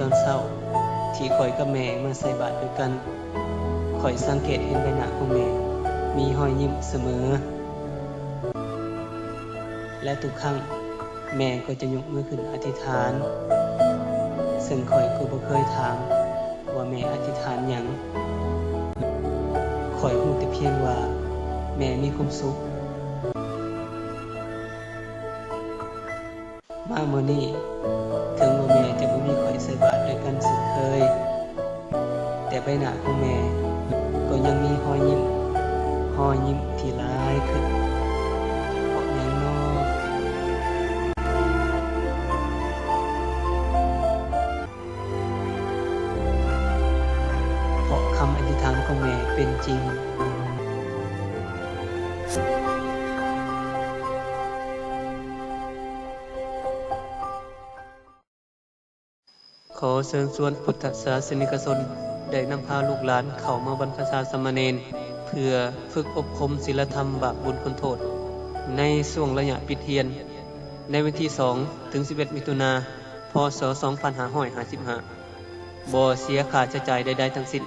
ตอนเช้าที่ข่อยกับแม่มาใส่บาตรด้วยกันข่อยสังเกตเห็นใบหน้าของแม่มีรอยยิ้มเสมอและทุกครั้งแม่ก็จะยกมือขึ้นอธิษฐานซึ่งข่อยก็บ่เคยถามว่าแม่อธิษฐานหยังข่อยรู้แต่เพียงว่าแม่มีความสุขมามื้อนี้ถึงว่าแม่จะบ่มีข่อยใส่บาตรด้วยกันเช่นเคยแต่ใบหน้าของแม่ก็ยังมีรอยยิ้มที่หลายขึ้นเพราะหยังน้อเพราะคำอธิษฐานของแม่เป็นจริงขอเชิญชวนพุทธศาสนิกชนได้นำพาลูกหลานเข้ามาบรรพชาสามเณรเพื่อฝึกอบรมศีลธรรมบาปบุญคุณโทษในช่วงระยะปิดเรียนในวันที่2ถึง11มิถุนายนพ.ศ. 2555บ่เสียค่าใช้จ่ายใดๆทั้งสิ้น